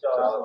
400।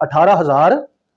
18,000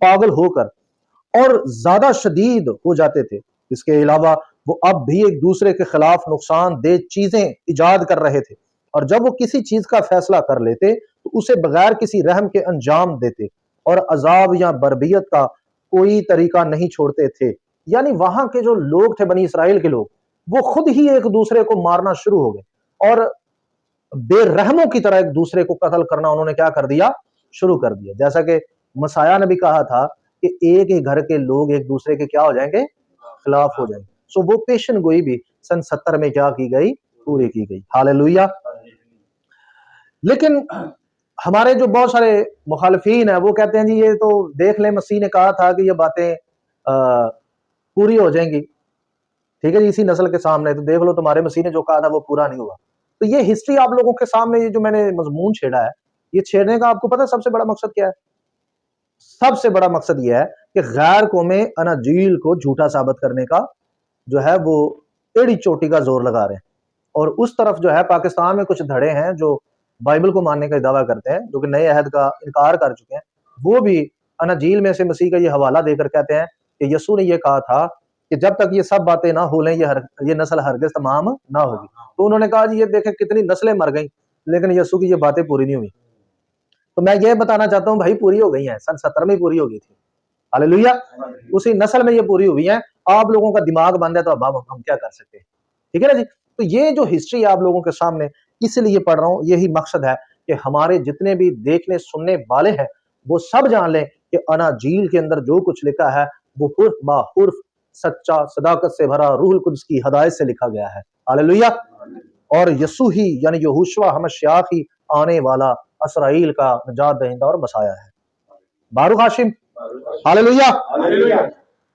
پاگل ہو کر اور زیادہ شدید ہو جاتے تھے۔ اس کے علاوہ وہ اب بھی ایک دوسرے کے خلاف نقصان دہ چیزیں ایجاد کر رہے تھے، اور جب وہ کسی چیز کا فیصلہ کر لیتے تو اسے بغیر کسی رحم کے انجام دیتے اور عذاب یا بربریت کا کوئی طریقہ نہیں چھوڑتے تھے۔ یعنی وہاں کے جو لوگ تھے، بنی اسرائیل کے لوگ، وہ خود ہی ایک دوسرے کو مارنا شروع ہو گئے اور بے رحموں کی طرح ایک دوسرے کو قتل کرنا انہوں نے کیا کر دیا؟ شروع کر دیا۔ جیسا کہ مسیح نے بھی کہا تھا کہ ایک ہی گھر کے لوگ ایک دوسرے کے کیا ہو جائیں گے؟ خلاف ہو جائیں گے۔ سو وہ پیشن گوئی بھی سن 70 میں کیا کی گئی؟ پوری کی گئی۔ ہالیلویہ۔ لیکن ہمارے جو بہت سارے مخالفین ہیں وہ کہتے ہیں جی یہ تو دیکھ لیں، مسیح نے کہا تھا کہ یہ باتیں پوری ہو جائیں گی، ٹھیک ہے جی، اسی نسل کے سامنے، تو دیکھ لو تمہارے مسیح نے جو کہا تھا وہ پورا نہیں ہوا۔ تو یہ ہسٹری آپ لوگوں کے سامنے، یہ جو میں نے مضمون چھیڑا ہے، یہ چھیڑنے کا آپ کو پتہ سب سے بڑا مقصد کیا ہے؟ سب سے بڑا مقصد یہ ہے کہ غیر قومیں اناجیل کو جھوٹا ثابت کرنے کا جو ہے وہ ایڑی چوٹی کا زور لگا رہے ہیں، اور اس طرف جو ہے پاکستان میں کچھ دھڑے ہیں جو بائبل کو ماننے کا دعویٰ کرتے ہیں، جو کہ نئے عہد کا انکار کر چکے ہیں، وہ بھی اناجیل میں سے مسیح کا یہ حوالہ دے کر کہتے ہیں کہ یسوع نے یہ کہا تھا کہ جب تک یہ سب باتیں نہ ہو لیں یہ نسل ہرگز تمام نہ ہوگی۔ تو انہوں نے کہا جی یہ دیکھیں کتنی نسلیں مر گئیں، لیکن یسوع کی یہ باتیں پوری نہیں ہوئی۔ تو میں یہ بتانا چاہتا ہوں بھائی پوری ہو گئی ہیں، سن 70 میں پوری ہو گئی تھی، ہاللیلویہ، اسی نسل میں یہ پوری ہوئی ہیں۔ آپ لوگوں کا دماغ بند ہے تو اب ہم کیا کر سکتے ہیں؟ ٹھیک ہے نا جی۔ تو یہ جو ہسٹری آپ لوگوں کے سامنے اس لیے پڑھ رہا ہوں، یہی مقصد ہے کہ ہمارے جتنے بھی دیکھنے سننے والے ہیں وہ سب جان لیں کہ اناجیل کے اندر جو کچھ لکھا ہے وہ حرف با حرف سچا، صداقت سے بھرا، روح القدس کی ہدایت سے لکھا گیا ہے، ہاللیلویہ۔ اور یسوع ہی یعنی یہوشوا ہمشیاہ ہی آنے والا اسرائیل کا نجات دہندہ اور مسایہ ہے۔ باروک ہاشم، ہاللیلویہ۔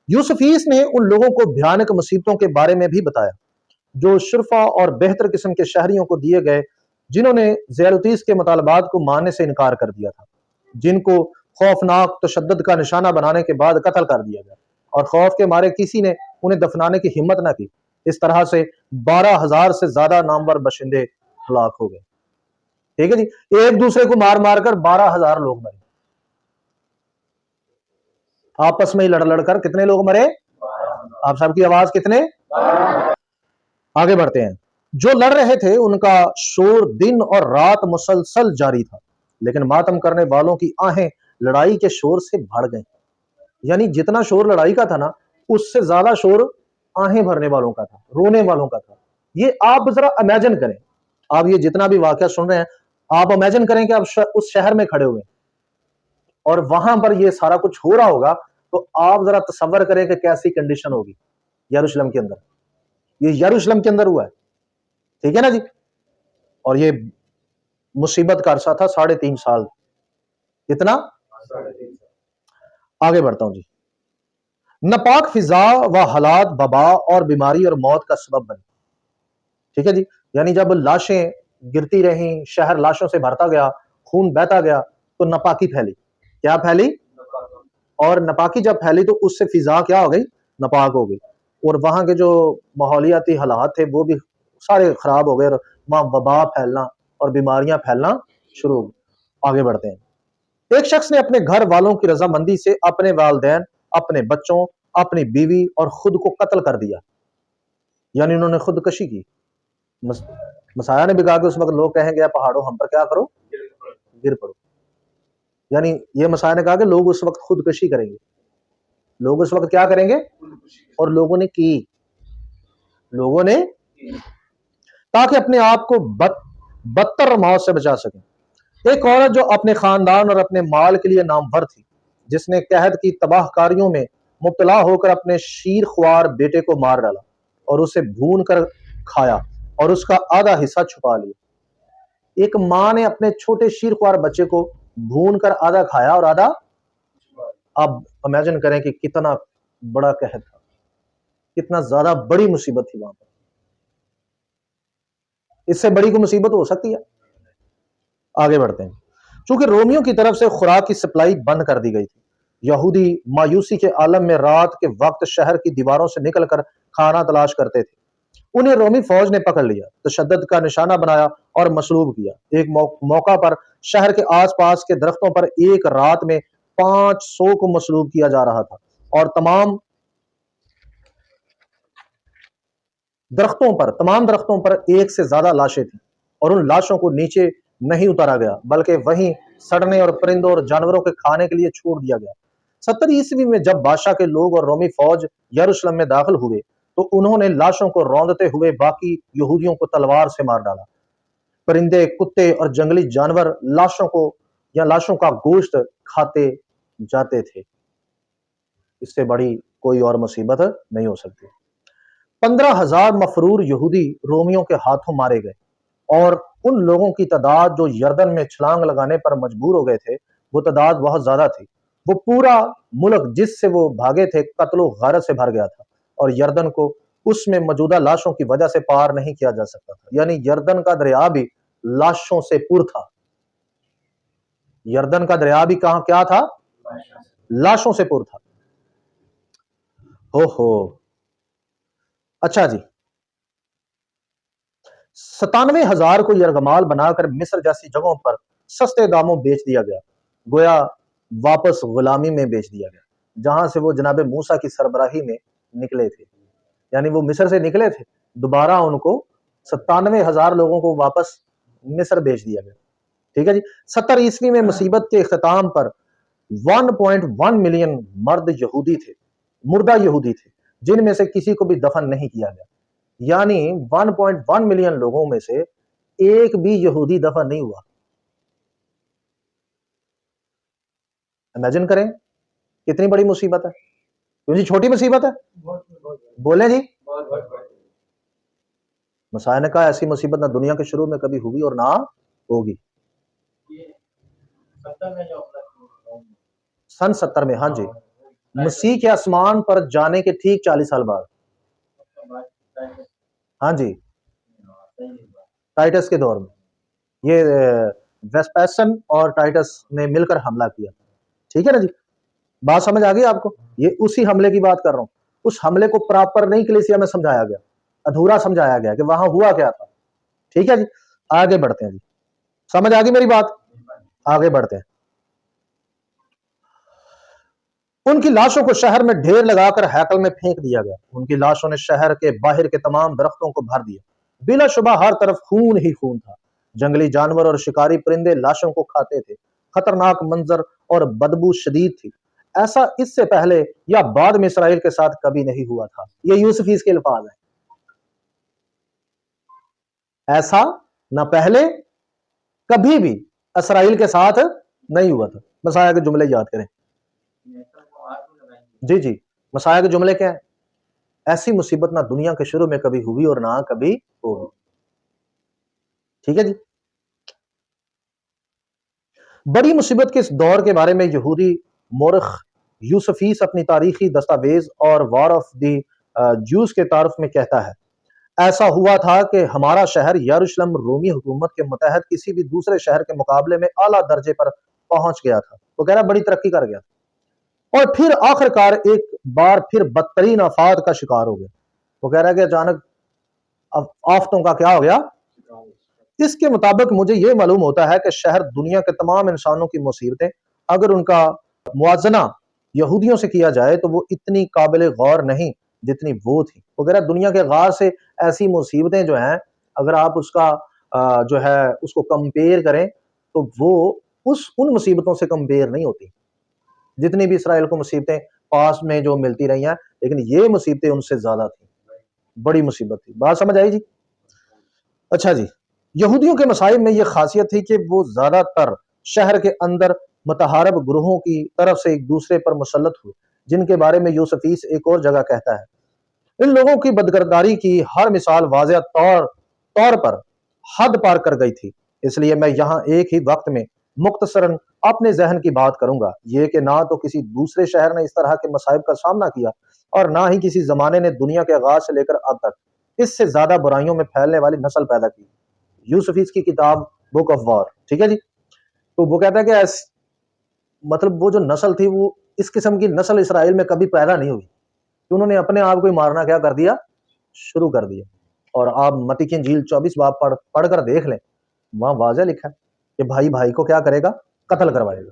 یوسفیس نے ان لوگوں کو بھیانک مصیبتوں کے بارے میں بھی بتایا جو شرفا اور بہتر قسم کے شہریوں کو دیے گئے، جنہوں نے زیروتیس کے مطالبات کو ماننے سے انکار کر دیا تھا، جن کو خوفناک تشدد کا نشانہ بنانے کے بعد قتل کر دیا گیا، اور خوف کے مارے کسی نے انہیں دفنانے کی ہمت نہ کی۔ اس طرح سے 12,000 سے زیادہ نامور باشندے ہلاک ہو گئے۔ ٹھیک ہے جی، ایک دوسرے کو مار مار کر 12,000 لوگ مرے، آپس میں ہی لڑ کر کتنے لوگ مرے؟ آپ سب کی آواز کتنے؟ آگے بڑھتے ہیں۔ جو لڑ رہے تھے ان کا شور دن اور رات مسلسل جاری تھا، لیکن ماتم کرنے والوں کی آہیں لڑائی کے شور سے بڑھ گئیں۔ یعنی جتنا شور لڑائی کا تھا نا، اس سے زیادہ شور آہیں بھرنے والوں کا تھا، رونے والوں کا تھا۔ یہ آپ ذرا امیجن کریں، آپ یہ جتنا بھی واقعہ سن رہے ہیں، آپ امیجن کریں کہ آپ اس شہر میں کھڑے ہوئے اور وہاں پر یہ سارا کچھ ہو رہا ہوگا، تو آپ ذرا تصور کریں کہ کیسی کنڈیشن ہوگی یروشلم کے اندر۔ یہ یروشلم کے اندر ہوا ہے، ٹھیک ہے نا جی۔ اور یہ مصیبت کا عرصہ تھا 3.5 سال۔ کتنا؟ آگے بڑھتا ہوں جی۔ ناپاک فضا و حالات وبا اور بیماری اور موت کا سبب بنے، ٹھیک ہے جی۔ یعنی جب لاشیں گرتی رہیں، شہر لاشوں سے بھرتا گیا، خون بہتا گیا، تو ناپاکی پھیلی۔ کیا پھیلی؟ اور ناپاکی جب پھیلی تو اس سے فضا کیا ہو گئی؟ ناپاک ہو گئی، اور وہاں کے جو ماحولیاتی حالات تھے وہ بھی سارے خراب ہو گئے، اور وہاں وبا پھیلنا اور بیماریاں پھیلنا شروع ہو گئی۔ آگے بڑھتے ہیں۔ ایک شخص نے اپنے گھر والوں کی رضامندی سے اپنے والدین، اپنے بچوں، اپنی بیوی اور خود کو قتل کر دیا، یعنی انہوں نے خودکشی کی۔ مسیح نے بھی کہا کہ اس وقت لوگ کہیں گے پہاڑوں ہم پر کیا کرو؟ گر پڑو۔ یعنی یہ مسیح نے کہا کہ لوگ اس وقت خودکشی کریں گے، لوگ اس وقت کیا کریں گے؟ اور لوگوں نے کی، لوگوں نے، تاکہ اپنے آپ کو بدتر موت سے بچا سکیں۔ ایک عورت جو اپنے خاندان اور اپنے مال کے لیے نامور تھی، جس نے قحط کی تباہ کاریوں میں مبتلا ہو کر اپنے شیر خوار بیٹے کو مار ڈالا اور اسے بھون کر کھایا اور اس کا آدھا حصہ چھپا لیا۔ ایک ماں نے اپنے چھوٹے شیر خوار بچے کو بھون کر آدھا کھایا اور آدھا، اب امیجن کریں کہ کتنا بڑا قحط تھا، کتنا زیادہ بڑی مصیبت تھی وہاں پر۔ اس سے بڑی کوئی مصیبت ہو سکتی ہے؟ آگے بڑھتے ہیں۔ چونکہ رومیوں کی طرف سے خوراک کی سپلائی بند کر دی گئی تھی، یہودی مایوسی کے عالم میں رات کے وقت شہر کی دیواروں سے نکل کر کھانا تلاش کرتے تھے۔ انہیں رومی فوج نے پکڑ لیا، تشدد کا نشانہ بنایا اور مصلوب کیا۔ ایک موقع پر شہر کے آس پاس کے درختوں پر ایک رات میں 500 کو مصلوب کیا جا رہا تھا، اور تمام درختوں پر ایک سے زیادہ لاشیں تھیں، اور ان لاشوں کو نیچے نہیں اتارا گیا بلکہ وہیں سڑنے اور پرندوں اور جانوروں کے کھانے کے لیے چھوڑ دیا گیا۔ 70 میں جب بادشاہ کے لوگ اور رومی فوج یروشلم میں داخل ہوئے تو انہوں نے لاشوں کو روندتے ہوئے باقی یہودیوں کو تلوار سے مار ڈالا۔ پرندے، کتے اور جنگلی جانور لاشوں کا گوشت کھاتے جاتے تھے۔ اس سے بڑی کوئی اور مصیبت نہیں ہو سکتی۔ 15,000 مفرور یہودی رومیوں کے ہاتھوں مارے گئے، اور ان لوگوں کی تعداد جو یردن میں چھلانگ لگانے پر مجبور ہو گئے تھے وہ تعداد بہت زیادہ تھی۔ وہ پورا ملک جس سے وہ بھاگے تھے قتل و غارت سے بھر گیا تھا، اور یردن کو اس میں موجودہ لاشوں کی وجہ سے پار نہیں کیا جا سکتا تھا۔ یعنی یردن کا دریا بھی لاشوں سے پر تھا۔ یردن کا دریا بھی کیا تھا؟ لاشوں سے پر تھا۔ اچھا جی، 97,000 کو یرغمال بنا کر مصر جیسی جگہوں پر سستے داموں بیچ دیا گیا، گویا واپس غلامی میں بیچ دیا گیا، جہاں سے وہ جناب موسیٰ کی سربراہی میں نکلے تھے۔ یعنی وہ مصر سے نکلے تھے، دوبارہ ان کو 97,000 لوگوں کو واپس مصر بیچ دیا گیا۔ ٹھیک ہے جی۔ 70 میں مصیبت کے اختتام پر 1.1 ملین مردہ یہودی تھے جن میں سے کسی کو بھی دفن نہیں کیا گیا۔ یعنی 1.1 ملین لوگوں میں سے ایک بھی یہودی دفن نہیں ہوا۔ امیجن کریں کتنی بڑی مصیبت ہے، کیوں جی چھوٹی مصیبت ہے؟ بولیں جی۔ مسیح نے کہا ایسی مصیبت نہ دنیا کے شروع میں کبھی ہوئی اور نہ ہوگی۔ سن 70 میں، ہاں جی، مسیح کے آسمان پر جانے کے ٹھیک 40 سال بعد، ہاں جی، ٹائٹس کے دور میں یہ ویسپیسن اور ٹائٹس نے مل کر حملہ کیا۔ ٹھیک ہے نا جی، بات سمجھ آ گئی آپ کو؟ یہ اسی حملے کی بات کر رہا ہوں۔ اس حملے کو پراپر نہیں کلیسیا میں سمجھایا گیا، ادھورا سمجھایا گیا کہ وہاں ہوا کیا تھا۔ ٹھیک ہے جی، آگے بڑھتے ہیں جی، سمجھ آ گئی میری بات؟ آگے بڑھتے ہیں۔ ان کی لاشوں کو شہر میں ڈھیر لگا کر ہیکل میں پھینک دیا گیا۔ ان کی لاشوں نے شہر کے باہر کے تمام درختوں کو بھر دیا، بلا شبہ ہر طرف خون ہی خون تھا۔ جنگلی جانور اور شکاری پرندے لاشوں کو کھاتے تھے۔ خطرناک منظر اور بدبو شدید تھی۔ ایسا اس سے پہلے یا بعد میں اسرائیل کے ساتھ کبھی نہیں ہوا تھا۔ یہ یوسفیس کے الفاظ ہیں۔ ایسا نہ پہلے کبھی بھی اسرائیل کے ساتھ نہیں ہوا تھا۔ مسیح کے جملے یاد کریں۔ جی، مسیح کے جملے کیا ہیں؟ ایسی مصیبت نہ دنیا کے شروع میں کبھی ہوئی اور نہ کبھی ہوگی۔ ٹھیک ہے جی۔ بڑی مصیبت کے اس دور کے بارے میں یہودی مورخ یوسفیس اپنی تاریخی دستاویز اور وار آف دی جوز کے تعارف میں کہتا ہے، ایسا ہوا تھا کہ ہمارا شہر یروشلم رومی حکومت کے متحد کسی بھی دوسرے شہر کے مقابلے میں اعلیٰ درجے پر پہنچ گیا تھا۔ وہ کہہ رہا بڑی ترقی کر گیا تھا، اور پھر آخر کار ایک بار پھر بدترین آفات کا شکار ہو گیا۔ وہ کہہ رہا ہے کہ اچانک آفتوں کا کیا ہو گیا؟ اس کے مطابق مجھے یہ معلوم ہوتا ہے کہ شہر دنیا کے تمام انسانوں کی مصیبتیں اگر ان کا موازنہ یہودیوں سے کیا جائے تو وہ اتنی قابل غور نہیں جتنی وہ تھی۔ وہ کہہ رہا ہے دنیا کے غار سے ایسی مصیبتیں جو ہیں اگر آپ اس کا جو ہے اس کو کمپیئر کریں تو وہ ان مصیبتوں سے کمپیئر نہیں ہوتی جتنی بھی اسرائیل کو مصیبتیں پاس میں جو ملتی رہی ہیں، لیکن یہ مصیبتیں ان سے زیادہ تھیں، بڑی مصیبت تھی۔ بات سمجھ آئی جی؟ اچھا جی، یہودیوں کے مصائب میں یہ خاصیت تھی کہ وہ زیادہ تر شہر کے اندر متحارب گروہوں کی طرف سے ایک دوسرے پر مسلط ہوئے، جن کے بارے میں یوسفیس ایک اور جگہ کہتا ہے، ان لوگوں کی بدکرداری کی ہر مثال واضح طور پر حد پار کر گئی تھی۔ اس لیے میں یہاں ایک ہی وقت میں مختصراً اپنے ذہن کی بات کروں گا، یہ کہ نہ تو کسی دوسرے شہر نے اس طرح کے مصائب کا سامنا کیا اور نہ ہی کسی زمانے نے دنیا کے آغاز سے لے کر اب تک اس سے زیادہ برائیوں میں پھیلنے والی نسل پیدا کی۔ یوسفیس کی کتاب بک آف وار، ٹھیک ہے جی۔ تو وہ کہتا ہے کہ مطلب وہ جو نسل تھی وہ اس قسم کی نسل اسرائیل میں کبھی پیدا نہیں ہوئی کہ انہوں نے اپنے آپ کو مارنا کیا کر دیا، شروع کر دیا۔ اور آپ متی کی انجیل 24 باب پڑھ کر دیکھ لیں، وہاں واضح لکھا ہے کہ بھائی بھائی کو کیا کرے گا؟ قتل کروائے گا۔